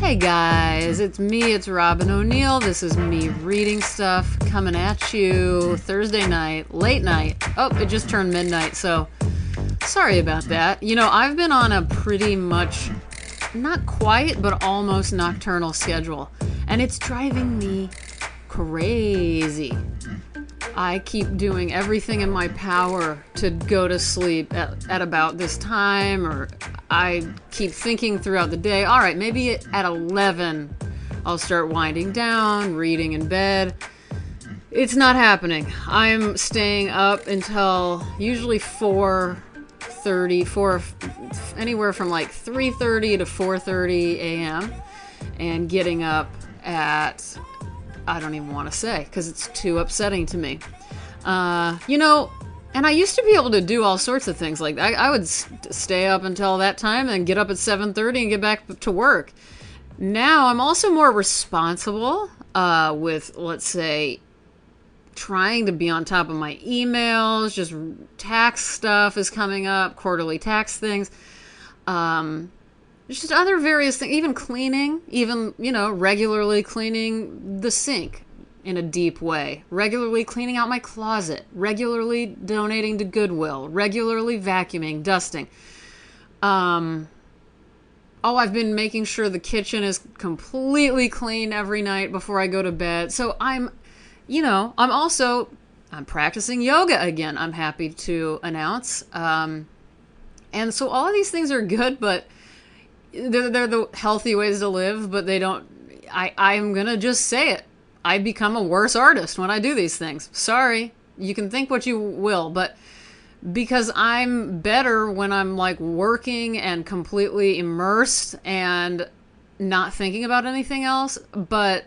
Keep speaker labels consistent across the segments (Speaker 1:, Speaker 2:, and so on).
Speaker 1: Hey guys, it's me, it's Robin O'Neill. This is me reading stuff coming at you Thursday night, late night. Oh, it just turned midnight, so sorry about that. You know, I've been on a pretty much, not quite, but almost nocturnal schedule, and it's driving me crazy. I keep doing everything in my power to go to sleep at about this time, or I keep thinking throughout the day, all right, maybe at 11 I'll start winding down, reading in bed. It's not happening. I'm staying up until usually 4:30, anywhere from like 3:30 to 4:30 a.m. and getting up at, I don't even want to say because it's too upsetting to me. And I used to be able to do all sorts of things like that. I would stay up until that time and get up at 7:30 and get back to work. Now I'm also more responsible with, let's say, trying to be on top of my emails. Just tax stuff is coming up, quarterly tax things. Just other various things, even cleaning, regularly cleaning the sink in a deep way, regularly cleaning out my closet, regularly donating to Goodwill, regularly vacuuming, dusting. I've been making sure the kitchen is completely clean every night before I go to bed. So I'm practicing yoga again, I'm happy to announce. And so all of these things are good, but they're the healthy ways to live, but they don't, I'm going to just say it. I become a worse artist when I do these things. Sorry, you can think what you will, but because I'm better when I'm like working and completely immersed and not thinking about anything else, but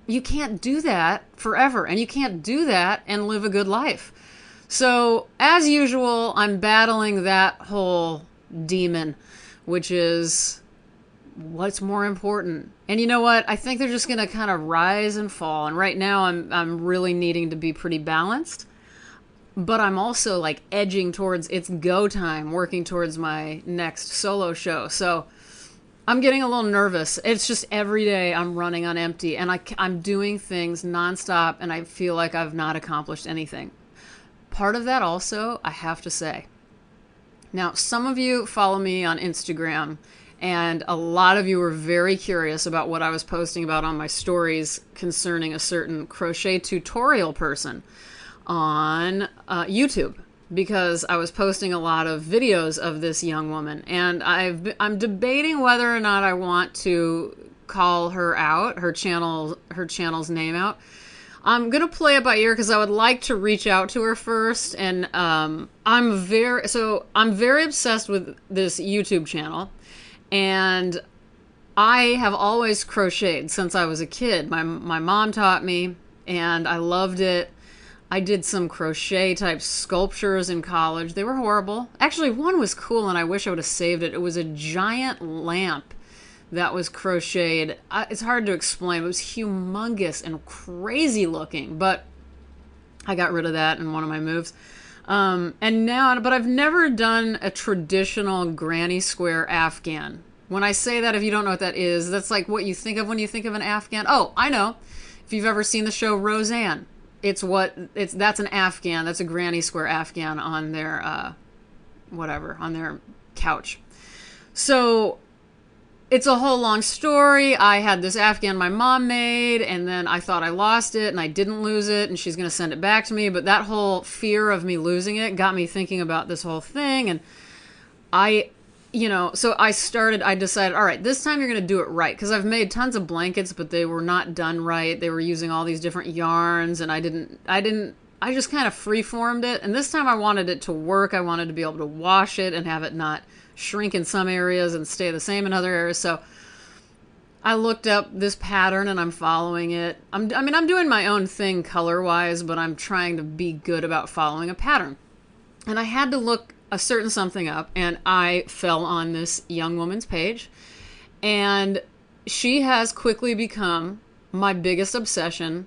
Speaker 1: you can't do that forever, and you can't do that and live a good life. So, as usual, I'm battling that whole demon, which is what's more important. And you know what? I think they're just going to kind of rise and fall. And right now I'm really needing to be pretty balanced. But I'm also like edging towards it's go time, working towards my next solo show. So I'm getting a little nervous. It's just every day I'm running on empty, and I'm doing things nonstop, and I feel like I've not accomplished anything. Part of that also, I have to say. Now, some of you follow me on Instagram, and a lot of you were very curious about what I was posting about on my stories concerning a certain crochet tutorial person on YouTube, because I was posting a lot of videos of this young woman, and I'm debating whether or not I want to call her out, her channel's name out. I'm going to play it by ear because I would like to reach out to her first, and I'm very obsessed with this YouTube channel. And I have always crocheted since I was a kid. My mom taught me, and I loved it. I did some crochet type sculptures in college. They were horrible. Actually, one was cool, and I wish I would have saved it. It was a giant lamp that was crocheted. It's hard to explain. It was humongous and crazy looking, but I got rid of that in one of my moves. But I've never done a traditional granny square Afghan. When I say that, if you don't know what that is, that's like what you think of when you think of an Afghan. Oh, I know. If you've ever seen the show Roseanne, that's an Afghan. That's a granny square Afghan on their, on their couch. So it's a whole long story. I had this Afghan my mom made, and then I thought I lost it, and I didn't lose it, and she's going to send it back to me. But that whole fear of me losing it got me thinking about this whole thing. And I decided, all right, this time you're going to do it right. Because I've made tons of blankets, but they were not done right. They were using all these different yarns, and I just kind of free-formed it. And this time I wanted it to work. I wanted to be able to wash it and have it not shrink in some areas and stay the same in other areas. So I looked up this pattern and I'm following it. I'm doing my own thing color-wise, but I'm trying to be good about following a pattern. And I had to look a certain something up, and I fell on this young woman's page, and she has quickly become my biggest obsession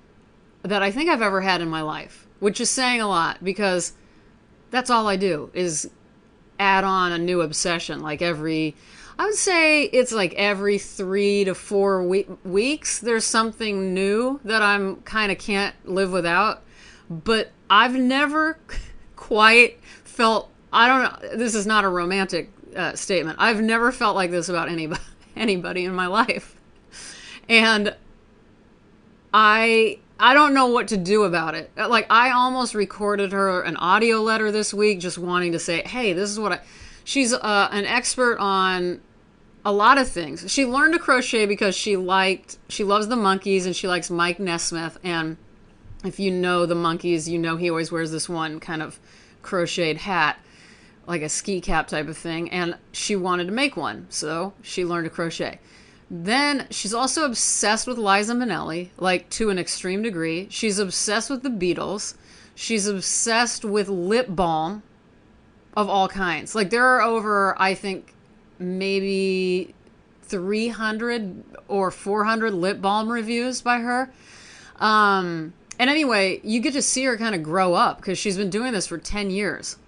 Speaker 1: that I think I've ever had in my life, which is saying a lot, because that's all I do is add on a new obsession. Like I would say it's like every 3 to 4 weeks, there's something new that I'm kind of can't live without. But I've never quite felt, I don't know, this is not a romantic statement. I've never felt like this about anybody in my life. And I don't know what to do about it. Like, I almost recorded her an audio letter this week, just wanting to say, hey, this is what she's an expert on a lot of things. She learned to crochet because she loves the Monkees and she likes Mike Nesmith. And if you know the Monkees, you know he always wears this one kind of crocheted hat, like a ski cap type of thing. And she wanted to make one, so she learned to crochet. Then she's also obsessed with Liza Minnelli, like to an extreme degree. She's obsessed with the Beatles. She's obsessed with lip balm of all kinds. Like, there are over, I think, maybe 300 or 400 lip balm reviews by her. And anyway, you get to see her kind of grow up because she's been doing this for 10 years.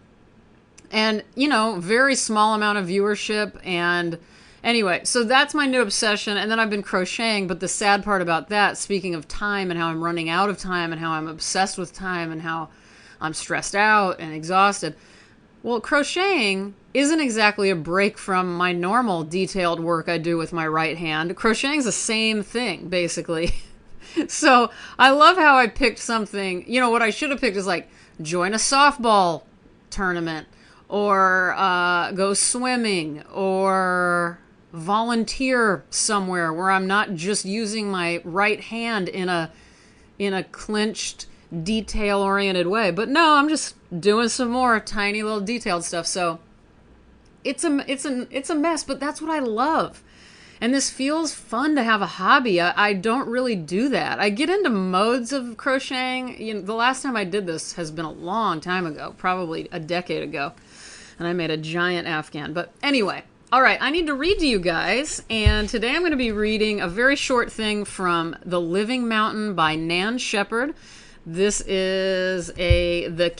Speaker 1: And, you know, very small amount of viewership. And anyway, so that's my new obsession. And then I've been crocheting. But the sad part about that, speaking of time and how I'm running out of time and how I'm obsessed with time and how I'm stressed out and exhausted. Well, crocheting isn't exactly a break from my normal detailed work I do with my right hand. Crocheting's the same thing, basically. So I love how I picked something. You know, what I should have picked is like join a softball tournament or go swimming or volunteer somewhere where I'm not just using my right hand in a clinched, detail-oriented way. But no, I'm just doing some more tiny little detailed stuff. So it's a mess, but that's what I love. And this feels fun to have a hobby. I don't really do that. I get into modes of crocheting. You know, the last time I did this has been a long time ago, probably a decade ago. And I made a giant Afghan. But anyway, all right, I need to read to you guys. And today I'm going to be reading a very short thing from The Living Mountain by Nan Shepherd. This is the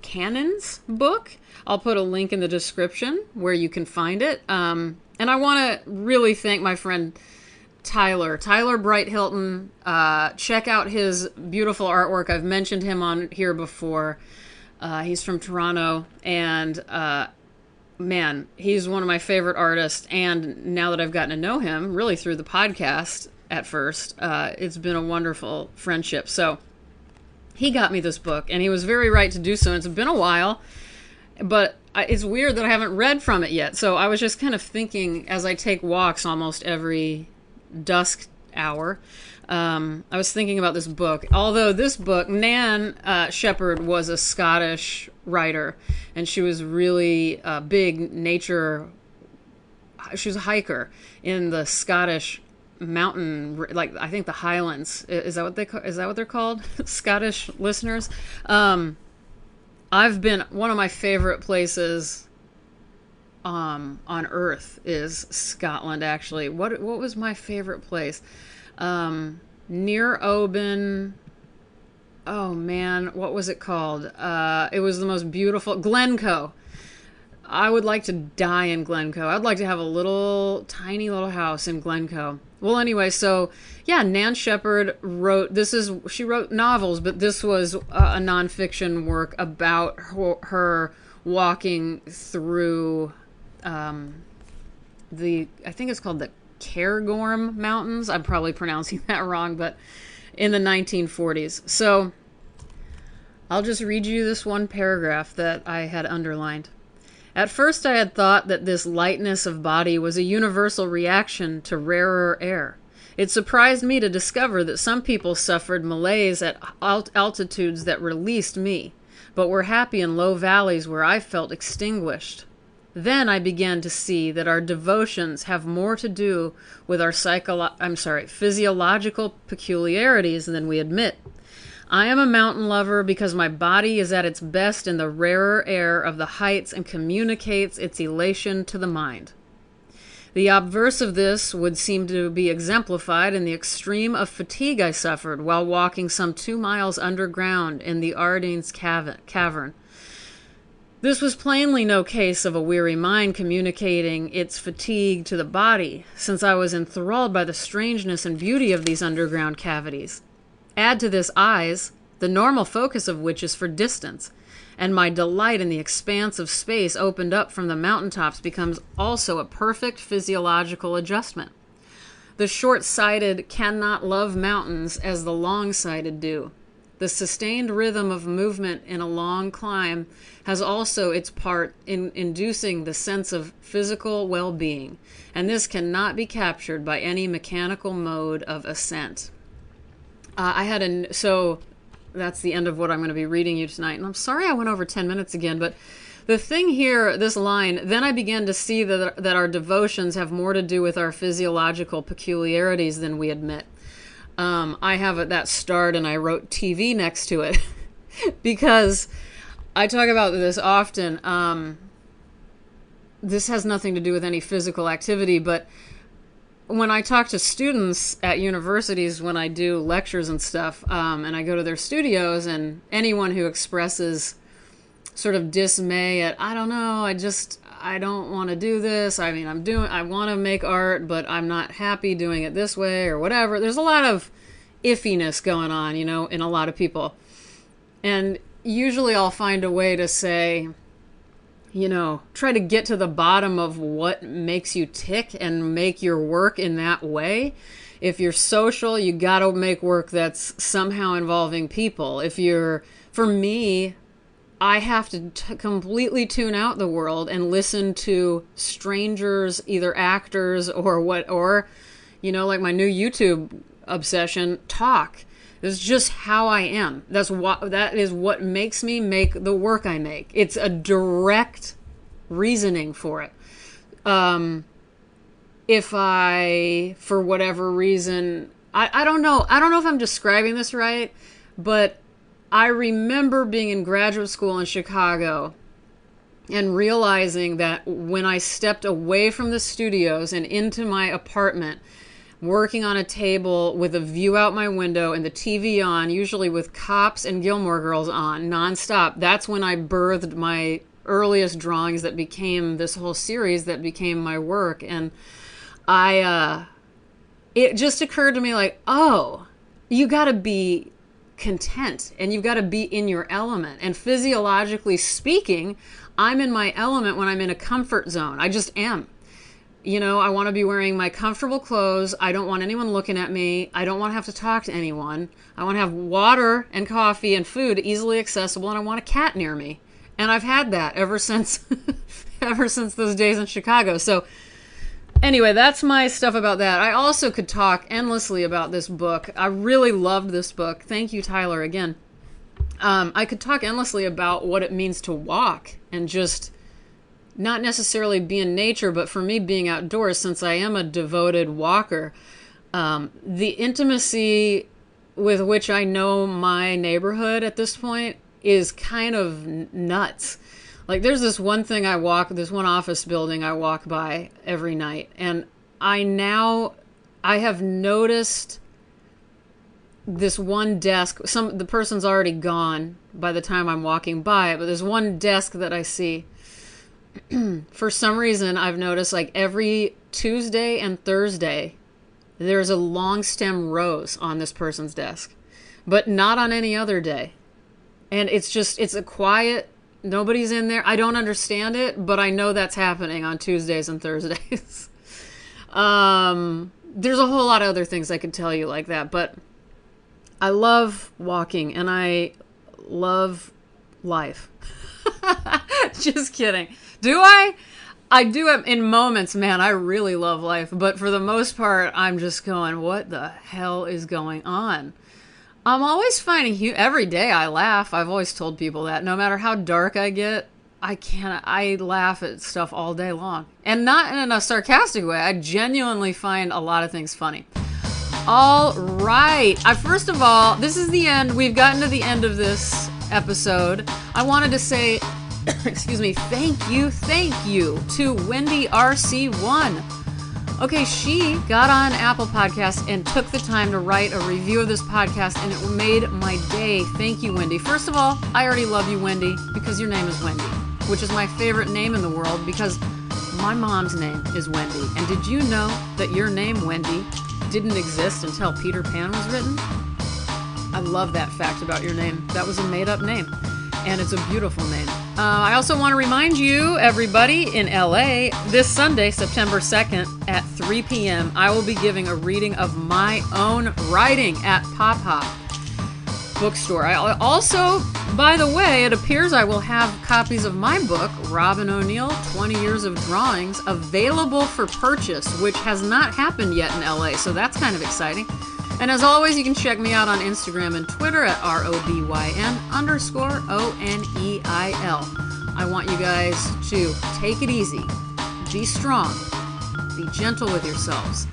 Speaker 1: Canons book. I'll put a link in the description where you can find it. And I want to really thank my friend Tyler Bright Hilton. Check out his beautiful artwork. I've mentioned him on here before. He's from Toronto, and man, he's one of my favorite artists. And now that I've gotten to know him, really through the podcast at first, it's been a wonderful friendship. So he got me this book, and he was very right to do so. It's been a while, but it's weird that I haven't read from it yet. So I was just kind of thinking as I take walks almost every dusk hour, I was thinking about this book. Although this book, Nan Shepherd was a Scottish writer, and she was really a big nature. She was a hiker in the Scottish mountain, like I think the Highlands. Is that what they're called? Scottish listeners. I've been, one of my favorite places on earth is Scotland, actually. What was my favorite place? Near Oban. Oh man, what was it called? It was the most beautiful, Glencoe. I would like to die in Glencoe. I'd like to have a tiny little house in Glencoe. Well, anyway, so yeah, Nan Shepherd she wrote novels, but this was a nonfiction work about her walking through I think it's called the Cairngorm Mountains. I'm probably pronouncing that wrong, but in the 1940s. So I'll just read you this one paragraph that I had underlined. At first I had thought that this lightness of body was a universal reaction to rarer air. It surprised me to discover that some people suffered malaise at altitudes that released me, but were happy in low valleys where I felt extinguished. Then I began to see that our devotions have more to do with our physiological peculiarities than we admit. I am a mountain lover because my body is at its best in the rarer air of the heights and communicates its elation to the mind. The obverse of this would seem to be exemplified in the extreme of fatigue I suffered while walking some 2 miles underground in the Ardennes cavern. This was plainly no case of a weary mind communicating its fatigue to the body, since I was enthralled by the strangeness and beauty of these underground cavities. Add to this eyes, the normal focus of which is for distance, and my delight in the expanse of space opened up from the mountaintops becomes also a perfect physiological adjustment. The short-sighted cannot love mountains as the long-sighted do. The sustained rhythm of movement in a long climb has also its part in inducing the sense of physical well-being, and this cannot be captured by any mechanical mode of ascent. So that's the end of what I'm going to be reading you tonight, and I'm sorry I went over 10 minutes again, but the thing here, this line, then I began to see that our devotions have more to do with our physiological peculiarities than we admit. I have that starred and I wrote TV next to it because I talk about this often. This has nothing to do with any physical activity, but when I talk to students at universities, when I do lectures and stuff, and I go to their studios, and anyone who expresses sort of dismay at, I don't know, I don't want to do this. I mean, I want to make art, but I'm not happy doing it this way or whatever. There's a lot of iffiness going on, in a lot of people. And usually I'll find a way to say, try to get to the bottom of what makes you tick and make your work in that way. If you're social, you got to make work that's somehow involving people. For me, I have to completely tune out the world and listen to strangers, either actors or like my new YouTube obsession, talk. This is just how I am. That is what makes me make the work I make. It's a direct reasoning for it. If I, for whatever reason, I don't know if I'm describing this right, but I remember being in graduate school in Chicago and realizing that when I stepped away from the studios and into my apartment, working on a table with a view out my window and the TV on, usually with Cops and Gilmore Girls on nonstop, that's when I birthed my earliest drawings that became this whole series that became my work. And it just occurred to me like, oh, you got to be content and you've got to be in your element. And physiologically speaking, I'm in my element when I'm in a comfort zone. I just am. I want to be wearing my comfortable clothes. I don't want anyone looking at me. I don't want to have to talk to anyone. I want to have water and coffee and food easily accessible, and I want a cat near me. And I've had that ever since those days in Chicago. So anyway, that's my stuff about that. I also could talk endlessly about this book. I really loved this book. Thank you, Tyler, again. I could talk endlessly about what it means to walk and just not necessarily be in nature, but for me being outdoors, since I am a devoted walker, the intimacy with which I know my neighborhood at this point is kind of nuts. Like there's this one office building I walk by every night, and I have noticed this one desk, the person's already gone by the time I'm walking by it, but there's one desk that I see. For some reason, I've noticed like every Tuesday and Thursday, there's a long stem rose on this person's desk, but not on any other day. And it's a quiet, nobody's in there. I don't understand it, but I know that's happening on Tuesdays and Thursdays. There's a whole lot of other things I could tell you like that, but I love walking and I love life. Just kidding. Do I? I do in moments, man, I really love life. But for the most part, I'm just going, what the hell is going on? I'm always finding every day I laugh. I've always told people that. No matter how dark I get, I laugh at stuff all day long. And not in a sarcastic way. I genuinely find a lot of things funny. All right. First of all, this is the end. We've gotten to the end of this episode. I wanted to say, excuse me, thank you to Wendy RC1. Okay, she got on Apple Podcasts and took the time to write a review of this podcast, and it made my day. Thank you, Wendy. First of all, I already love you, Wendy, because your name is Wendy. which is my favorite name in the world because my mom's name is Wendy. And did you know that your name, Wendy, didn't exist until Peter Pan was written? I love that fact about your name. That was a made-up name, and it's a beautiful name. I also want to remind you, everybody, in LA, this Sunday, September 2nd at 3 p.m., I will be giving a reading of my own writing at Pop Hop Bookstore. I also, by the way, it appears I will have copies of my book, Robin O'Neill, 20 Years of Drawings, available for purchase, which has not happened yet in LA, so that's kind of exciting. And as always, you can check me out on Instagram and Twitter at ROBYN_ONEIL. I want you guys to take it easy, be strong, be gentle with yourselves,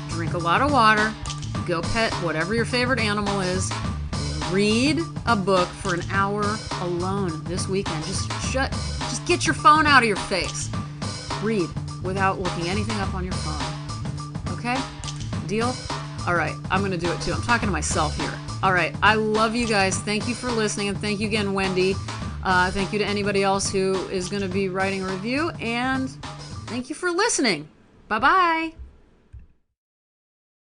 Speaker 1: drink a lot of water, go pet whatever your favorite animal is, read a book for an hour alone this weekend. Just get your phone out of your face. Read without looking anything up on your phone. Okay? Deal? All right, I'm going to do it too. I'm talking to myself here. All right, I love you guys. Thank you for listening, and thank you again, Wendy. Thank you to anybody else who is going to be writing a review, and thank you for listening. Bye-bye.